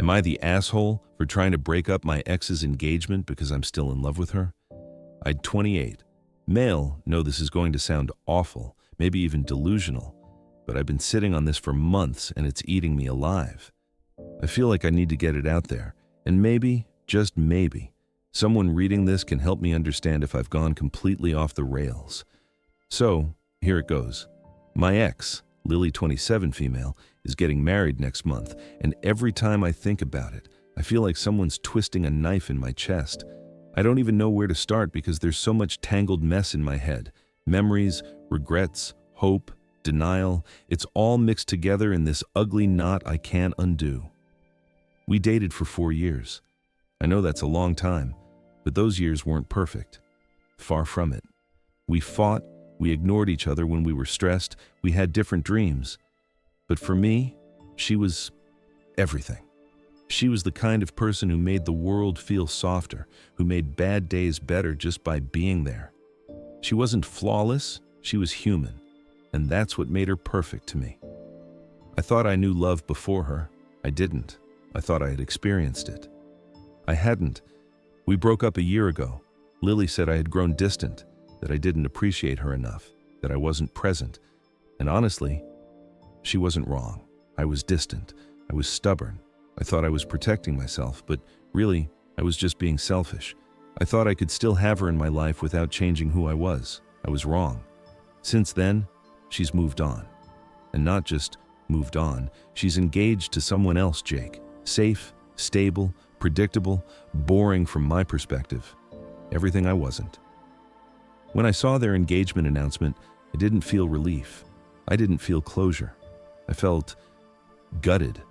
Am I the asshole for trying to break up my ex's engagement because I'm still in love with her? I'm 28. Male, know this is going to sound awful, maybe even delusional, but I've been sitting on this for months and it's eating me alive. I feel like I need to get it out there, and maybe, just maybe, someone reading this can help me understand if I've gone completely off the rails. So, here it goes. My ex, Lily 27 female, is getting married next month, and every time I think about it, I feel like someone's twisting a knife in my chest. I don't even know where to start because there's so much tangled mess in my head. Memories, regrets, hope, denial, it's all mixed together in this ugly knot I can't undo. We dated for 4 years. I know that's a long time, but those years weren't perfect. Far from it. We fought, we ignored each other when we were stressed, we had different dreams. But for me, she was everything. She was the kind of person who made the world feel softer, who made bad days better just by being there. She wasn't flawless, she was human, and that's what made her perfect to me. I thought I knew love before her. I didn't. I thought I had experienced it. I hadn't. We broke up a year ago. Lily said I had grown distant, that I didn't appreciate her enough, that I wasn't present. And honestly, she wasn't wrong. I was distant. I was stubborn. I thought I was protecting myself, but really, I was just being selfish. I thought I could still have her in my life without changing who I was. I was wrong. Since then, she's moved on. And not just moved on, she's engaged to someone else, Jake. Safe, stable, predictable, boring from my perspective. Everything I wasn't. When I saw their engagement announcement, I didn't feel relief. I didn't feel closure. I felt gutted,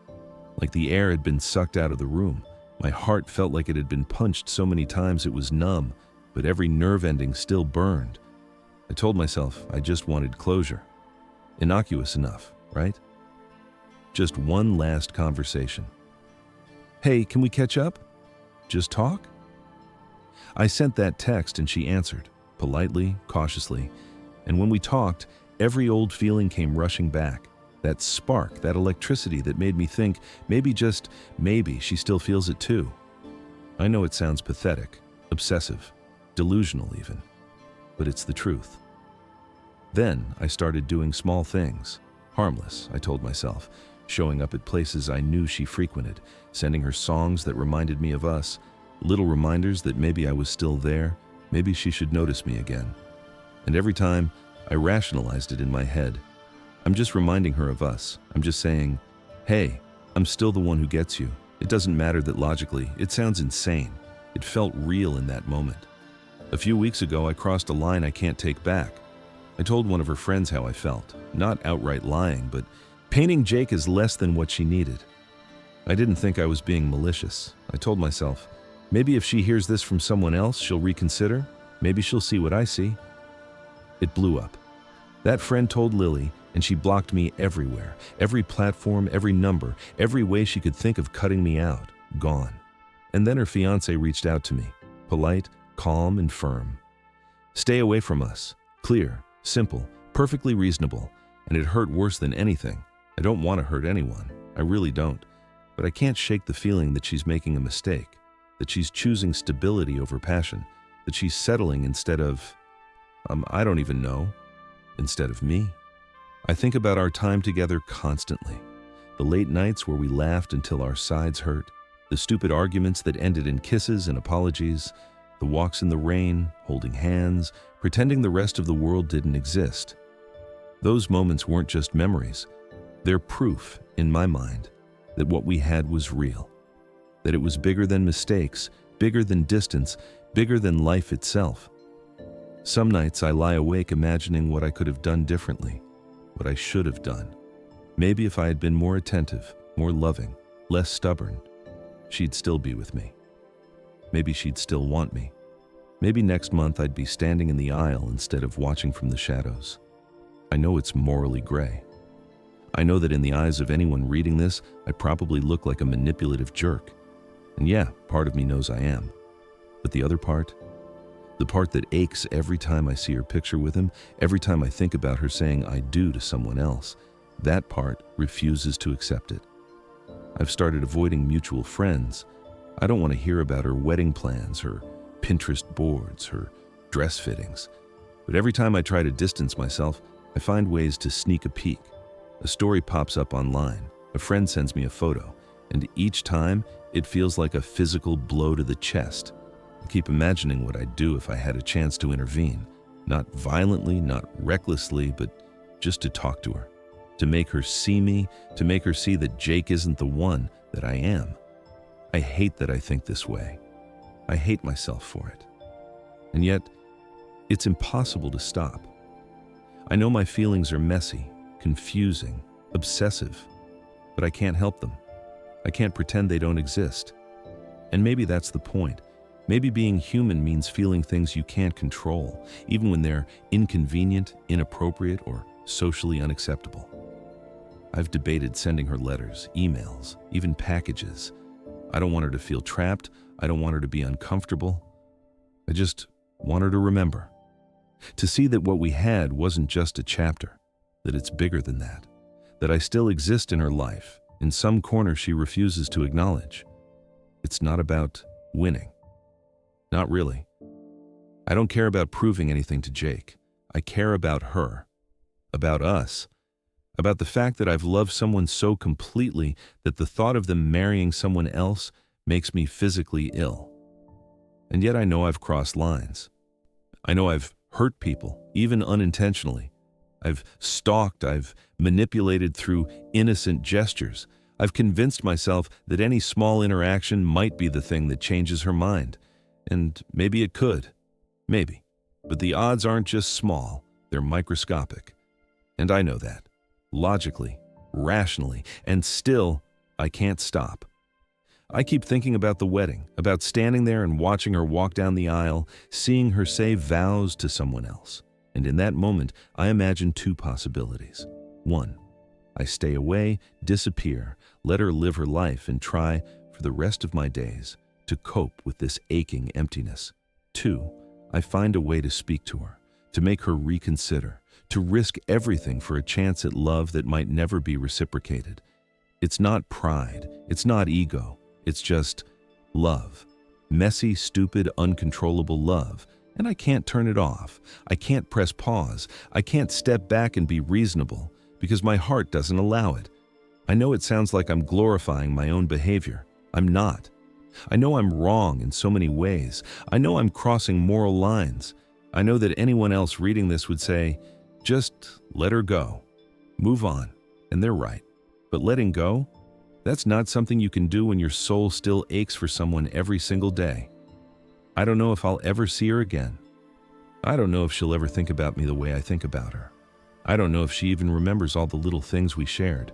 like the air had been sucked out of the room. My heart felt like it had been punched so many times it was numb, but every nerve ending still burned. I told myself I just wanted closure. Innocuous enough, right? Just one last conversation. Hey, can we catch up? Just talk? I sent that text and she answered, politely, cautiously, and when we talked, every old feeling came rushing back. That spark, that electricity that made me think, maybe, just maybe, she still feels it too. I know it sounds pathetic, obsessive, delusional even, but it's the truth. Then I started doing small things, harmless, I told myself, showing up at places I knew she frequented, sending her songs that reminded me of us, little reminders that maybe I was still there, maybe she should notice me again. And every time, I rationalized it in my head. I'm just reminding her of us. I'm just saying, hey, I'm still the one who gets you. It doesn't matter that logically, it sounds insane. It felt real in that moment. A few weeks ago, I crossed a line I can't take back. I told one of her friends how I felt, not outright lying, but painting Jake as less than what she needed. I didn't think I was being malicious. I told myself, maybe if she hears this from someone else, she'll reconsider. Maybe she'll see what I see. It blew up. That friend told Lily, and she blocked me everywhere. Every platform, every number, every way she could think of cutting me out. Gone. And then her fiancé reached out to me. Polite, calm, and firm. Stay away from us. Clear, simple, perfectly reasonable. And it hurt worse than anything. I don't want to hurt anyone. I really don't. But I can't shake the feeling that she's making a mistake. That she's choosing stability over passion. That she's settling instead of, I don't even know, instead of me. I think about our time together constantly. The late nights where we laughed until our sides hurt. The stupid arguments that ended in kisses and apologies. The walks in the rain, holding hands, pretending the rest of the world didn't exist. Those moments weren't just memories. They're proof, in my mind, that what we had was real. That it was bigger than mistakes, bigger than distance, bigger than life itself. Some nights I lie awake imagining what I could have done differently. What I should have done. Maybe if I had been more attentive, more loving, less stubborn, she'd still be with me. Maybe she'd still want me. Maybe next month I'd be standing in the aisle instead of watching from the shadows. I know it's morally gray. I know that in the eyes of anyone reading this, I probably look like a manipulative jerk. And yeah, part of me knows I am. But the other part? The part that aches every time I see her picture with him, every time I think about her saying I do to someone else, that part refuses to accept it. I've started avoiding mutual friends. I don't want to hear about her wedding plans, her Pinterest boards, her dress fittings. But every time I try to distance myself, I find ways to sneak a peek. A story pops up online, a friend sends me a photo, and each time it feels like a physical blow to the chest. I keep imagining what I'd do if I had a chance to intervene. Not violently, not recklessly, but just to talk to her. To make her see me, to make her see that Jake isn't the one that I am. I hate that I think this way. I hate myself for it. And yet, it's impossible to stop. I know my feelings are messy, confusing, obsessive, but I can't help them. I can't pretend they don't exist. And maybe that's the point. Maybe being human means feeling things you can't control, even when they're inconvenient, inappropriate, or socially unacceptable. I've debated sending her letters, emails, even packages. I don't want her to feel trapped. I don't want her to be uncomfortable. I just want her to remember. To see that what we had wasn't just a chapter, that it's bigger than that, that I still exist in her life, in some corner she refuses to acknowledge. It's not about winning. Not really. I don't care about proving anything to Jake. I care about her, about us, about the fact that I've loved someone so completely that the thought of them marrying someone else makes me physically ill. And yet I know I've crossed lines. I know I've hurt people, even unintentionally. I've stalked, I've manipulated through innocent gestures. I've convinced myself that any small interaction might be the thing that changes her mind. And maybe it could. Maybe. But the odds aren't just small, they're microscopic. And I know that. Logically, rationally, and still, I can't stop. I keep thinking about the wedding, about standing there and watching her walk down the aisle, seeing her say vows to someone else. And in that moment, I imagine two possibilities. One, I stay away, disappear, let her live her life, and try, for the rest of my days, to cope with this aching emptiness. Two, I find a way to speak to her, to make her reconsider, to risk everything for a chance at love that might never be reciprocated. It's not pride, it's not ego, it's just love. Messy, stupid, uncontrollable love. And I can't turn it off. I can't press pause. I can't step back and be reasonable, because my heart doesn't allow it. I know it sounds like I'm glorifying my own behavior. I'm not. I know I'm wrong in so many ways. I know I'm crossing moral lines. I know that anyone else reading this would say, just let her go. Move on. And they're right. But letting go? That's not something you can do when your soul still aches for someone every single day. I don't know if I'll ever see her again. I don't know if she'll ever think about me the way I think about her. I don't know if she even remembers all the little things we shared.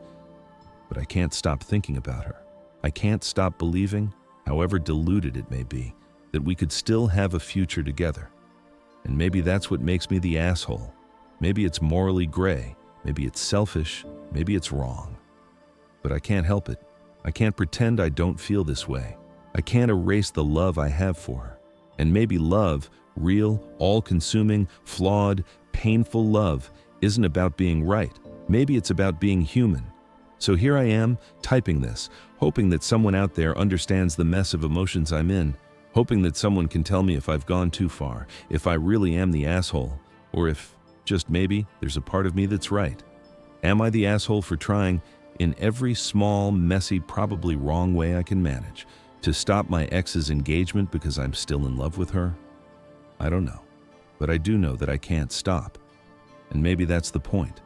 But I can't stop thinking about her. I can't stop believing, however deluded it may be, that we could still have a future together. And maybe that's what makes me the asshole. Maybe it's morally gray. Maybe it's selfish. Maybe it's wrong. But I can't help it. I can't pretend I don't feel this way. I can't erase the love I have for her. And maybe love, real, all-consuming, flawed, painful love, isn't about being right. Maybe it's about being human. So here I am, typing this, hoping that someone out there understands the mess of emotions I'm in, hoping that someone can tell me if I've gone too far, if I really am the asshole, or if, just maybe, there's a part of me that's right. Am I the asshole for trying, in every small, messy, probably wrong way I can manage, to stop my ex's engagement because I'm still in love with her? I don't know, but I do know that I can't stop. And maybe that's the point.